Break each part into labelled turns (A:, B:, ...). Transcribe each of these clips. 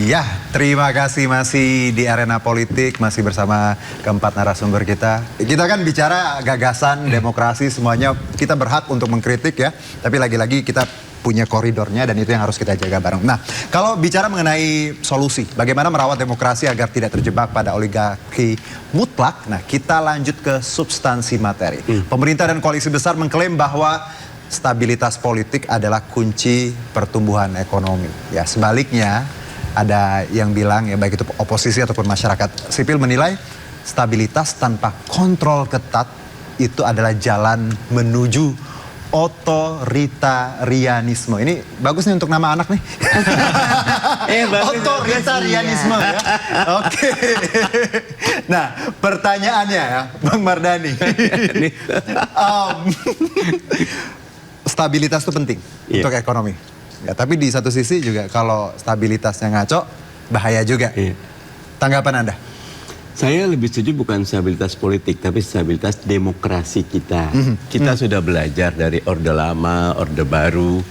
A: Ya, terima kasih masih di arena politik, masih bersama keempat narasumber kita. Kita kan bicara gagasan, demokrasi, semuanya kita berhak untuk mengkritik ya. Tapi lagi-lagi kita punya koridornya dan itu yang harus kita jaga bareng. Nah, kalau bicara mengenai solusi, bagaimana merawat demokrasi agar tidak terjebak pada oligarki mutlak, nah kita lanjut ke substansi materi. Pemerintah dan koalisi besar mengklaim bahwa stabilitas politik adalah kunci pertumbuhan ekonomi. Ya, sebaliknya ada yang bilang ya baik itu oposisi ataupun masyarakat sipil menilai stabilitas tanpa kontrol ketat itu adalah jalan menuju otoritarianisme. Ini bagus nih untuk nama anak nih. Otoritarianisme ya. Oke. Nah, pertanyaannya ya, Bang Mardhani. Stabilitas itu penting untuk ekonomi. Ya, tapi di satu sisi juga kalau stabilitasnya ngaco, bahaya juga. Tanggapan Anda?
B: Saya lebih setuju bukan stabilitas politik, tapi stabilitas demokrasi kita. Kita sudah belajar dari Orde Lama, Orde Baru.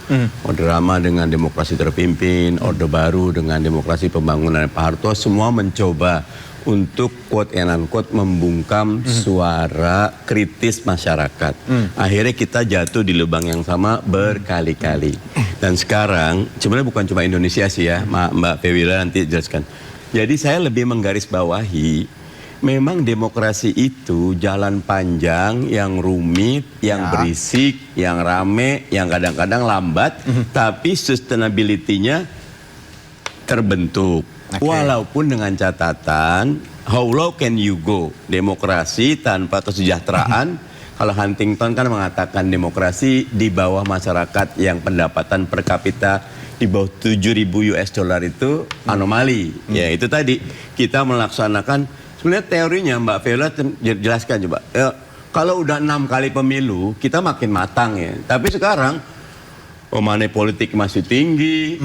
B: Orde Lama dengan demokrasi terpimpin, Orde Baru dengan demokrasi pembangunan Pak Harto. Semua mencoba untuk quote and unquote membungkam suara kritis masyarakat. Akhirnya kita jatuh di lubang yang sama berkali-kali. Dan sekarang, sebenarnya bukan cuma Indonesia sih ya, Mbak Fewila nanti jelaskan. Jadi saya lebih menggarisbawahi, memang demokrasi itu jalan panjang, yang rumit, yang berisik, yang rame, yang kadang-kadang lambat, tapi sustainability-nya terbentuk. Walaupun dengan catatan, how low can you go? Demokrasi tanpa kesejahteraan. Kalau Huntington kan mengatakan demokrasi di bawah masyarakat yang pendapatan per kapita di bawah 7.000 US dollar itu anomali. Ya itu tadi kita melaksanakan sebenarnya teorinya Mbak Vela jelaskan coba. Kalau udah 6 kali pemilu kita makin matang ya. Tapi sekarang money politik masih tinggi,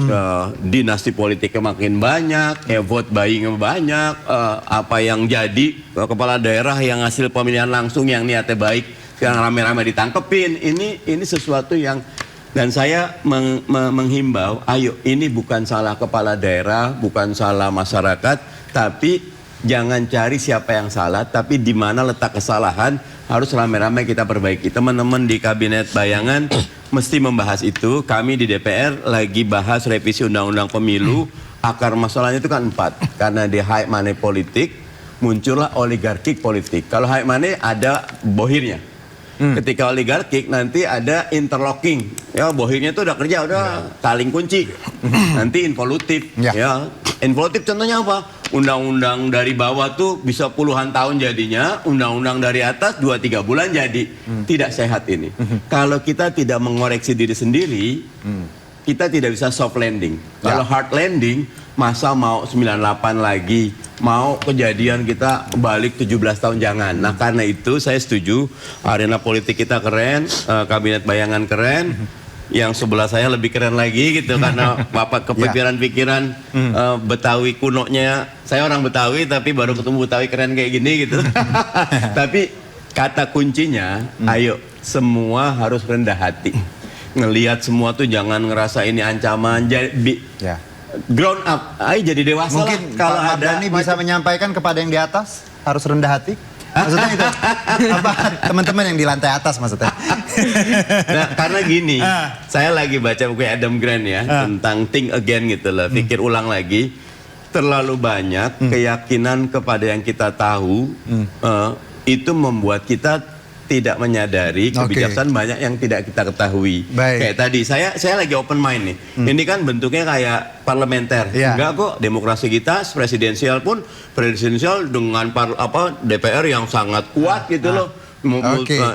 B: dinasti politiknya makin banyak, vote buying banyak, apa yang jadi kepala daerah yang hasil pemilihan langsung yang niatnya baik sekarang rame-rame ditangkepin. Ini sesuatu yang, dan saya menghimbau, ayo ini bukan salah kepala daerah, bukan salah masyarakat, tapi jangan cari siapa yang salah, tapi di mana letak kesalahan harus rame-rame kita perbaiki. Teman-teman di kabinet bayangan mesti membahas itu. Kami di DPR lagi bahas revisi undang-undang pemilu. Akar masalahnya itu kan 4. Karena di high money politik muncullah oligarki politik. Kalau high money ada bohirnya. Ketika oligarkik nanti ada interlocking. Ya bohirnya itu udah kerja, udah saling kunci. Nanti involutif. Ya, involutif contohnya apa? Undang-undang dari bawah tuh bisa puluhan tahun jadinya, undang-undang dari atas 2-3 bulan jadi. Tidak sehat ini. Kalau kita tidak mengoreksi diri sendiri, kita tidak bisa soft landing. Kalau hard landing, masa mau 98 lagi, mau kejadian kita balik 17 tahun jangan. Nah karena itu saya setuju, arena politik kita keren, kabinet bayangan keren. Yang sebelah saya lebih keren lagi gitu karena bapak kepikiran-pikiran Betawi kunonya. Saya orang Betawi tapi baru ketemu Betawi keren kayak gini gitu. Tapi kata kuncinya, ayo semua harus rendah hati. Ngelihat semua tuh jangan ngerasa ini ancaman. Jadi grown up, ayo jadi dewasa.
A: Mungkin
B: lah. Kalau
A: Pak Mardhani bisa menyampaikan kepada yang di atas harus rendah hati. Maksudnya itu apa teman-teman yang di lantai atas maksudnya?
B: Nah, karena gini, saya lagi baca buku Adam Grant ya tentang think again gitu loh, pikir ulang lagi. Terlalu banyak keyakinan kepada yang kita tahu itu membuat kita tidak menyadari kebijaksanaan banyak yang tidak kita ketahui. Kayak tadi saya lagi open mind nih. Ini kan bentuknya kayak parlementer. Enggak kok, demokrasi kita presidensial pun presidensial dengan DPR yang sangat kuat gitu loh.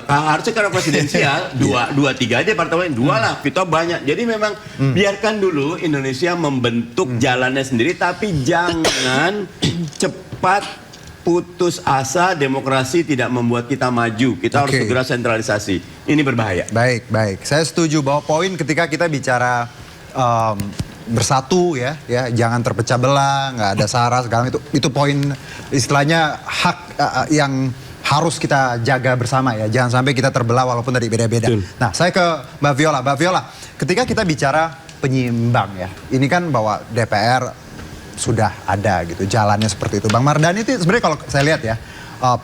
B: Harusnya karena presidensial 2-3 aja parlemen, 2 lah, kita banyak. Jadi memang biarkan dulu Indonesia membentuk jalannya sendiri, tapi jangan cepat putus asa. Demokrasi tidak membuat kita maju. Kita harus segera sentralisasi. Ini berbahaya.
A: Baik. Saya setuju bahwa poin ketika kita bicara bersatu ya, jangan terpecah belah, nggak ada sara segala itu poin istilahnya hak yang harus kita jaga bersama ya. Jangan sampai kita terbelah walaupun dari beda-beda. Nah, saya ke Mbak Viola. Mbak Viola, ketika kita bicara penyeimbang ya, ini kan bahwa DPR sudah ada gitu, jalannya seperti itu. Bang Mardhani itu sebenarnya kalau saya lihat ya,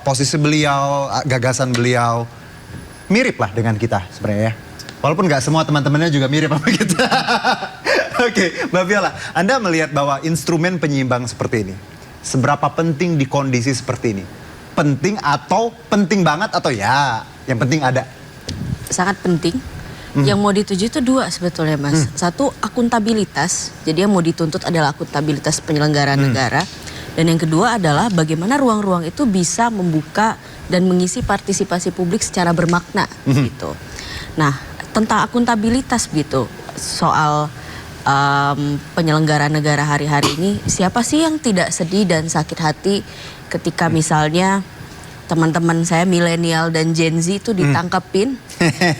A: posisi beliau, gagasan beliau mirip lah dengan kita sebenarnya ya. Walaupun nggak semua teman-temannya juga mirip sama kita. Oke, Mbak Viola, Anda melihat bahwa instrumen penyeimbang seperti ini, seberapa penting di kondisi seperti ini? Penting atau penting banget atau ya yang penting ada?
C: Sangat penting. Yang mau dituju itu dua sebetulnya, Mas. Satu, akuntabilitas. Jadi yang mau dituntut adalah akuntabilitas penyelenggara negara. Dan yang kedua adalah bagaimana ruang-ruang itu bisa membuka dan mengisi partisipasi publik secara bermakna gitu. Nah, tentang akuntabilitas gitu, soal penyelenggara negara hari-hari ini, siapa sih yang tidak sedih dan sakit hati ketika misalnya teman-teman saya milenial dan Gen Z itu ditangkepin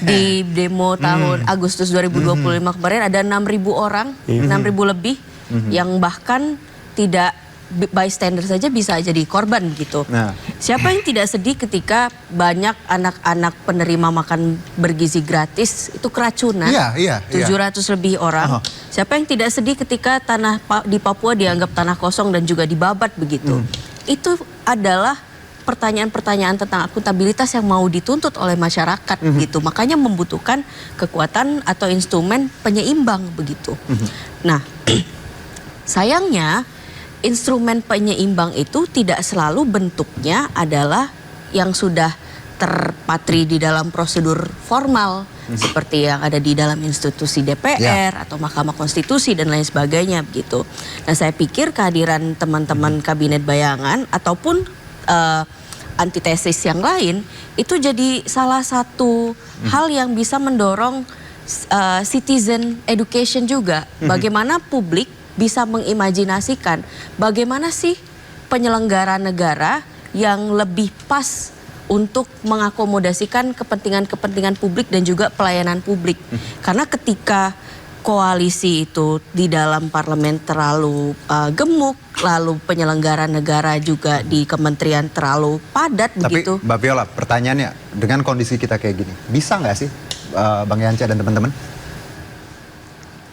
C: di demo tahun Agustus 2025 kemarin, ada 6.000 orang, 6.000 lebih yang bahkan tidak bystander saja bisa jadi korban gitu. Nah. Siapa yang tidak sedih ketika banyak anak-anak penerima makan bergizi gratis itu keracunan, 700 lebih orang. Siapa yang tidak sedih ketika tanah di Papua dianggap tanah kosong dan juga dibabat begitu. Itu adalah pertanyaan-pertanyaan tentang akuntabilitas yang mau dituntut oleh masyarakat gitu. Makanya membutuhkan kekuatan atau instrumen penyeimbang begitu. Nah, sayangnya instrumen penyeimbang itu tidak selalu bentuknya adalah yang sudah terpatri di dalam prosedur formal seperti yang ada di dalam institusi DPR atau Mahkamah Konstitusi dan lain sebagainya begitu. Nah, saya pikir kehadiran teman-teman kabinet bayangan ataupun antitesis yang lain itu jadi salah satu hal yang bisa mendorong citizen education juga. Bagaimana publik bisa mengimajinasikan bagaimana sih penyelenggara negara yang lebih pas untuk mengakomodasikan kepentingan-kepentingan publik dan juga pelayanan publik. Karena ketika koalisi itu di dalam parlemen terlalu gemuk, lalu penyelenggara negara juga di kementerian terlalu padat begitu.
A: Tapi Mbak Viola, pertanyaannya dengan kondisi kita kayak gini, bisa nggak sih Bang Yance dan teman-teman?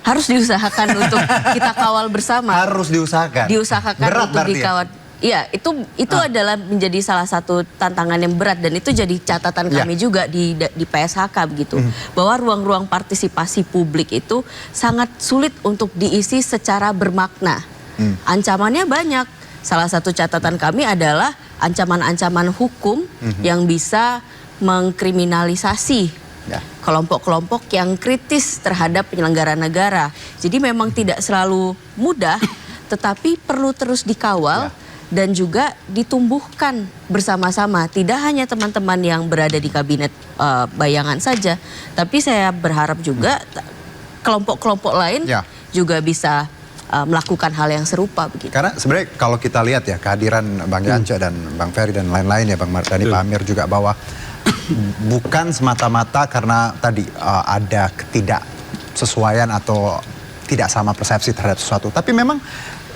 C: Harus diusahakan untuk kita kawal bersama.
A: Harus diusahakan.
C: Diusahakan
A: berat
C: untuk dikawal. Iya, itu adalah menjadi salah satu tantangan yang berat dan itu jadi catatan kami juga di PSHK begitu. Bahwa ruang-ruang partisipasi publik itu sangat sulit untuk diisi secara bermakna. Ancamannya banyak. Salah satu catatan kami adalah ancaman-ancaman hukum yang bisa mengkriminalisasi kelompok-kelompok yang kritis terhadap penyelenggara negara. Jadi memang tidak selalu mudah, tetapi perlu terus dikawal dan juga ditumbuhkan bersama-sama. Tidak hanya teman-teman yang berada di kabinet bayangan saja, tapi saya berharap juga kelompok-kelompok lain juga bisa melakukan hal yang serupa begitu. Karena
A: sebenarnya kalau kita lihat ya kehadiran Bang Yance dan Bang Ferry dan lain-lain ya, Bang Mardhani, Pak Amir juga, bahwa bukan semata-mata karena tadi ada ketidaksesuaian atau tidak sama persepsi terhadap sesuatu, tapi memang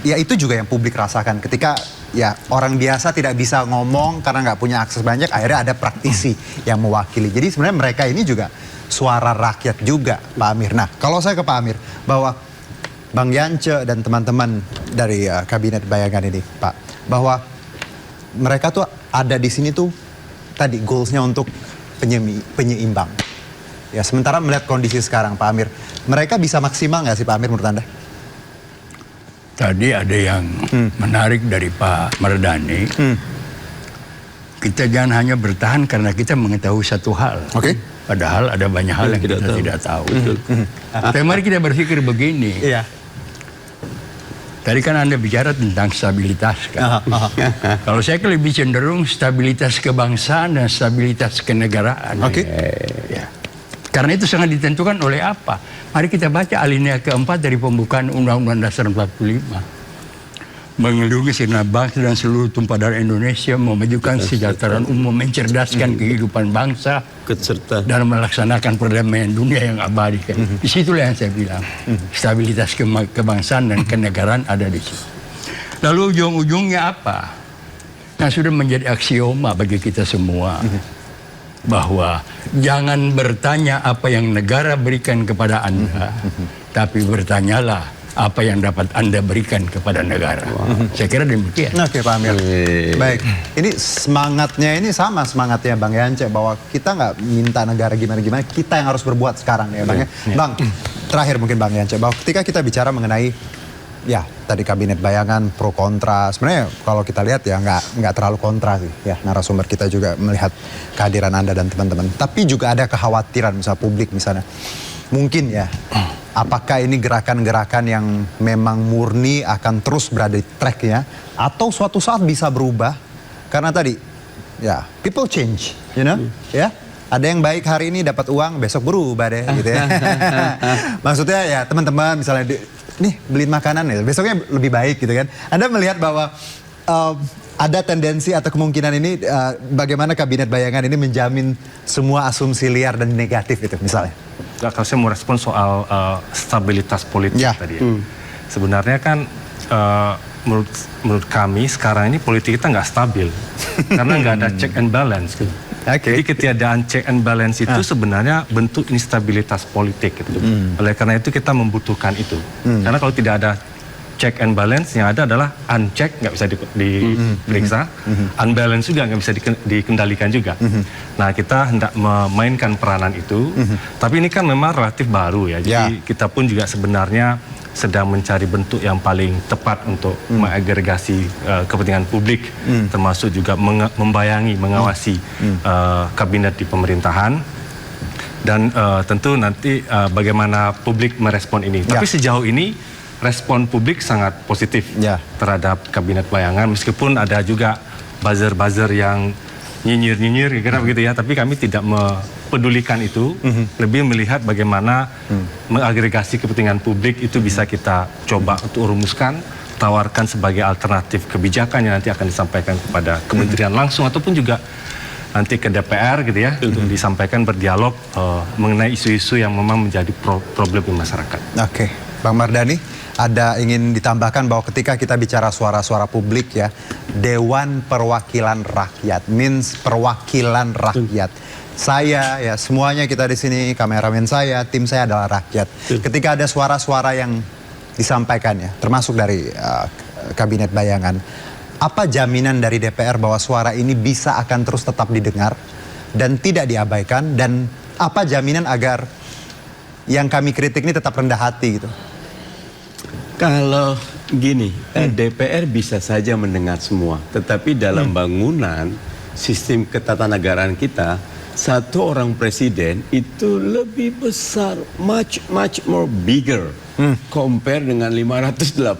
A: ya itu juga yang publik rasakan ketika ya orang biasa tidak bisa ngomong karena nggak punya akses banyak, akhirnya ada praktisi yang mewakili. Jadi sebenarnya mereka ini juga suara rakyat juga, Pak Amir. Nah, kalau saya ke Pak Amir, bahwa Bang Yance dan teman-teman dari kabinet bayangan ini, Pak, bahwa mereka tuh ada di sini tuh tadi goalsnya untuk penyeimbang. Ya, sementara melihat kondisi sekarang, Pak Amir, mereka bisa maksimal nggak sih, Pak Amir, menurut Anda?
D: Tadi ada yang menarik dari Pak Mardhani. Kita jangan hanya bertahan karena kita mengetahui satu hal. Padahal ada banyak hal yang kita tidak tahu. Tapi mari kita berpikir begini. Tadi kan Anda bicara tentang stabilitas kan. Kalau saya lebih cenderung stabilitas kebangsaan dan stabilitas kenegaraan. Ya. Karena itu sangat ditentukan oleh apa? Mari kita baca alinea keempat dari pembukaan Undang-Undang Dasar 45. Melindungi segenap bangsa dan seluruh tumpah darah Indonesia, memajukan kesejahteraan umum, mencerdaskan kehidupan bangsa, dan melaksanakan perdamaian dunia yang abadi. Disitulah yang saya bilang, stabilitas kebangsaan dan kenegaraan ada di situ. Lalu ujung-ujungnya apa? Yang sudah menjadi aksioma bagi kita semua, bahwa jangan bertanya apa yang negara berikan kepada Anda, tapi bertanyalah apa yang dapat Anda berikan kepada negara. Saya kira demikian.
A: Oke, Pak Amir. Baik, ini semangatnya ini sama semangatnya Bang Yance, bahwa kita nggak minta negara gimana-gimana, kita yang harus berbuat sekarang ya Bang. Bang, terakhir mungkin Bang Yance, bahwa ketika kita bicara mengenai ya tadi kabinet bayangan pro kontra, sebenarnya kalau kita lihat ya nggak terlalu kontra sih ya, narasumber kita juga melihat kehadiran Anda dan teman-teman. Tapi juga ada kekhawatiran misalnya publik misalnya, mungkin ya apakah ini gerakan-gerakan yang memang murni akan terus berada di tracknya, atau suatu saat bisa berubah karena tadi ya people change, you know, ya. Ada yang baik hari ini dapat uang, besok berubah deh gitu ya. Maksudnya ya teman-teman misalnya nih beliin makanan ya, besoknya lebih baik gitu kan. Anda melihat bahwa ada tendensi atau kemungkinan ini bagaimana kabinet bayangan ini menjamin semua asumsi liar dan negatif itu misalnya?
E: Kalau saya mau respon soal stabilitas politik tadi ya. Sebenarnya kan menurut kami sekarang ini politik kita nggak stabil karena nggak ada check and balance gitu. Jadi ketiadaan check and balance itu sebenarnya bentuk instabilitas politik gitu. Oleh karena itu kita membutuhkan itu. Karena kalau tidak ada check and balance, yang ada adalah uncheck, nggak bisa diperiksa, unbalance juga nggak bisa dikendalikan juga. Nah, kita hendak memainkan peranan itu, tapi ini kan memang relatif baru ya, jadi kita pun juga sebenarnya sedang mencari bentuk yang paling tepat untuk mengagregasi kepentingan publik, termasuk juga membayangi, mengawasi kabinet di pemerintahan. Dan tentu nanti bagaimana publik merespon ini. Tapi sejauh ini respon publik sangat positif terhadap kabinet bayangan, meskipun ada juga buzzer-buzzer yang nyinyir-nyinyir kira-kira begitu ya, tapi kami tidak mempedulikan itu, lebih melihat bagaimana mengagregasi kepentingan publik itu bisa kita coba untuk rumuskan, tawarkan sebagai alternatif kebijakan yang nanti akan disampaikan kepada kementerian langsung ataupun juga nanti ke DPR gitu ya, untuk disampaikan berdialog mengenai isu-isu yang memang menjadi problem di masyarakat.
A: Oke, Bang Mardhani, ada ingin ditambahkan bahwa ketika kita bicara suara-suara publik ya, Dewan Perwakilan Rakyat, means perwakilan rakyat. Saya ya, semuanya kita di sini, kameramen saya, tim saya adalah rakyat. Ketika ada suara-suara yang disampaikan ya, termasuk dari kabinet bayangan, apa jaminan dari DPR bahwa suara ini bisa akan terus tetap didengar dan tidak diabaikan, dan apa jaminan agar yang kami kritik ini tetap rendah hati gitu?
B: Kalau gini, DPR bisa saja mendengar semua, tetapi dalam bangunan sistem ketatanegaraan kita, satu orang presiden itu lebih besar, much more bigger, compare dengan 580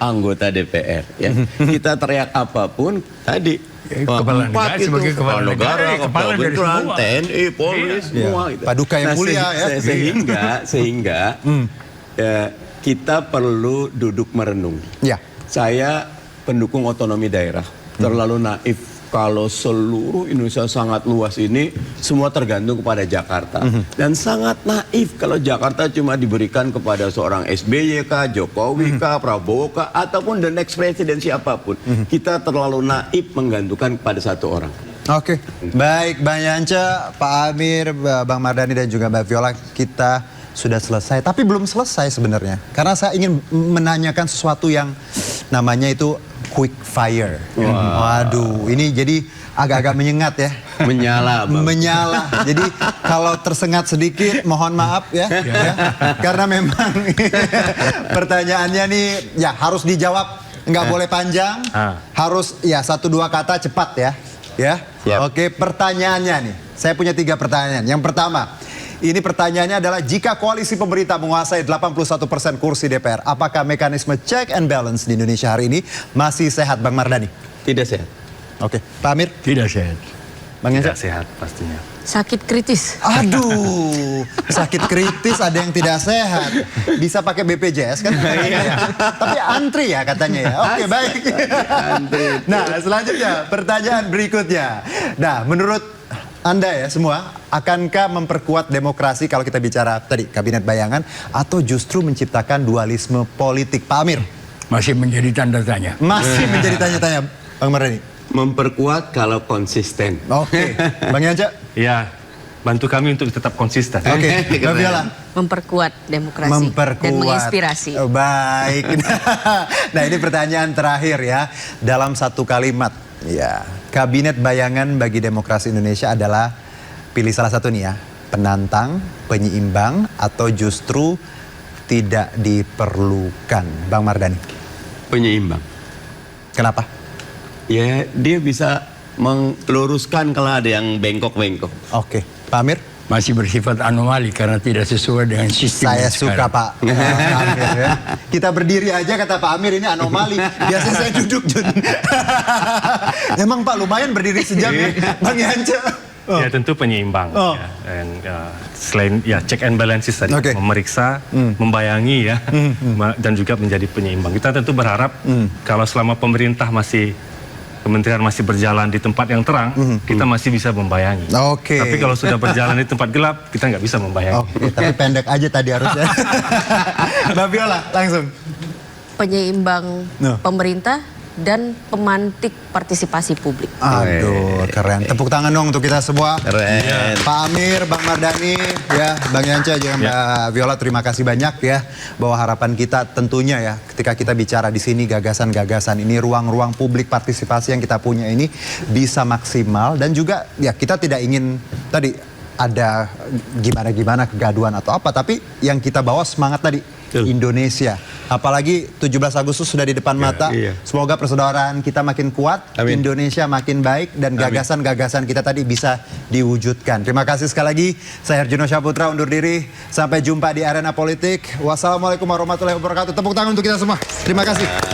B: anggota DPR. Ya. Kita teriak apapun tadi,
D: kepala negara sebagai kepala negara,
B: kepala TNI, Polri, semua. Gitu.
A: Paduka yang mulia ya.
B: Sehingga kita perlu duduk merenung. Saya pendukung otonomi daerah, terlalu naif kalau seluruh Indonesia sangat luas ini semua tergantung kepada Jakarta, dan sangat naif kalau Jakarta cuma diberikan kepada seorang SBY kah, Jokowi kah, Prabowo kah, ataupun the next presiden siapapun. Kita terlalu naif menggantungkan kepada satu orang.
A: Oke, baik Bang Yance, Pak Amir, Bang Mardhani dan juga Mbak Viola, kita sudah selesai, tapi belum selesai sebenarnya. Karena saya ingin menanyakan sesuatu yang namanya itu quick fire. Waduh, ini jadi agak-agak menyengat ya.
B: Menyala, Bang.
A: Menyala. Jadi kalau tersengat sedikit, mohon maaf ya. Karena memang pertanyaannya nih ya harus dijawab, nggak boleh panjang, harus ya 1-2 kata cepat ya. Oke, pertanyaannya nih, saya punya 3 pertanyaan. Yang pertama, ini pertanyaannya adalah, jika koalisi pemerintah menguasai 81% kursi DPR, apakah mekanisme check and balance di Indonesia hari ini masih sehat, Bang Mardhani?
B: Tidak sehat.
A: Oke, Pak Amir?
D: Tidak sehat.
A: Bang Yance?
E: Tidak sehat pastinya.
C: Sakit kritis.
A: Aduh, sakit kritis ada yang tidak sehat. Bisa pakai BPJS kan? Tapi antri ya katanya ya. Oke, baik. Nah, selanjutnya pertanyaan berikutnya. Nah, menurut Anda ya semua, akankah memperkuat demokrasi kalau kita bicara tadi kabinet bayangan, atau justru menciptakan dualisme politik? Pak Amir?
D: Masih menjadi tanda tanya.
A: Masih menjadi tanya-tanya, Bang Mardhani?
B: Memperkuat kalau konsisten.
A: Oke, Bang Yance?
E: Ya, bantu kami untuk tetap konsisten.
A: Oke, Mbak Viola.
C: Memperkuat demokrasi dan menginspirasi.
A: Oh, baik. Nah, ini pertanyaan terakhir ya. Dalam satu kalimat, ya, kabinet bayangan bagi demokrasi Indonesia adalah pilih salah satu nih ya, penantang, penyeimbang, atau justru tidak diperlukan. Bang Mardhani.
B: Penyeimbang.
A: Kenapa?
B: Ya, dia bisa meluruskan kalau ada yang bengkok-bengkok.
A: Oke, Pak Amir.
D: Masih bersifat anomali karena tidak sesuai dengan sistem.
A: Saya
D: yang
A: suka
D: sekarang.
A: Pak Amir ya. Kita berdiri aja kata Pak Amir ini anomali. Biasanya saya duduk Jun. Emang Pak lumayan berdiri sejam ya Bang Yance.
E: Ya tentu penyeimbang. Ya. Dan selain ya check and balances tadi,
A: Oke.
E: memeriksa, membayangi ya, dan juga menjadi penyeimbang. Kita tentu berharap kalau selama pemerintah kementerian masih berjalan di tempat yang terang, kita masih bisa membayangi.
A: Oke.
E: Tapi kalau sudah berjalan di tempat gelap, kita nggak bisa membayangi.
A: Oke, tapi pendek aja tadi harusnya. Mbak Viola, langsung.
C: Penyeimbang
A: No.
C: pemerintah dan pemantik partisipasi publik.
A: Aduh, keren. Tepuk tangan dong untuk kita semua.
B: Keren.
A: Pak Amir, Bang Mardhani, ya, Bang Yance, juga Mbak Viola, terima kasih banyak ya. Bahwa harapan kita tentunya ya, ketika kita bicara di sini gagasan-gagasan ini, ruang-ruang publik partisipasi yang kita punya ini bisa maksimal. Dan juga ya kita tidak ingin tadi ada gimana-gimana kegaduhan atau apa. Tapi yang kita bawa semangat tadi. Indonesia. Apalagi 17 Agustus sudah di depan mata.
B: iya.
A: Semoga persaudaraan kita makin kuat,
B: Amin.
A: Indonesia makin baik, dan gagasan-gagasan kita tadi bisa diwujudkan. Terima kasih sekali lagi. Saya Herjino Syaputra undur diri. Sampai jumpa di arena politik. Wassalamualaikum warahmatullahi wabarakatuh. Tepuk tangan untuk kita semua. Terima kasih.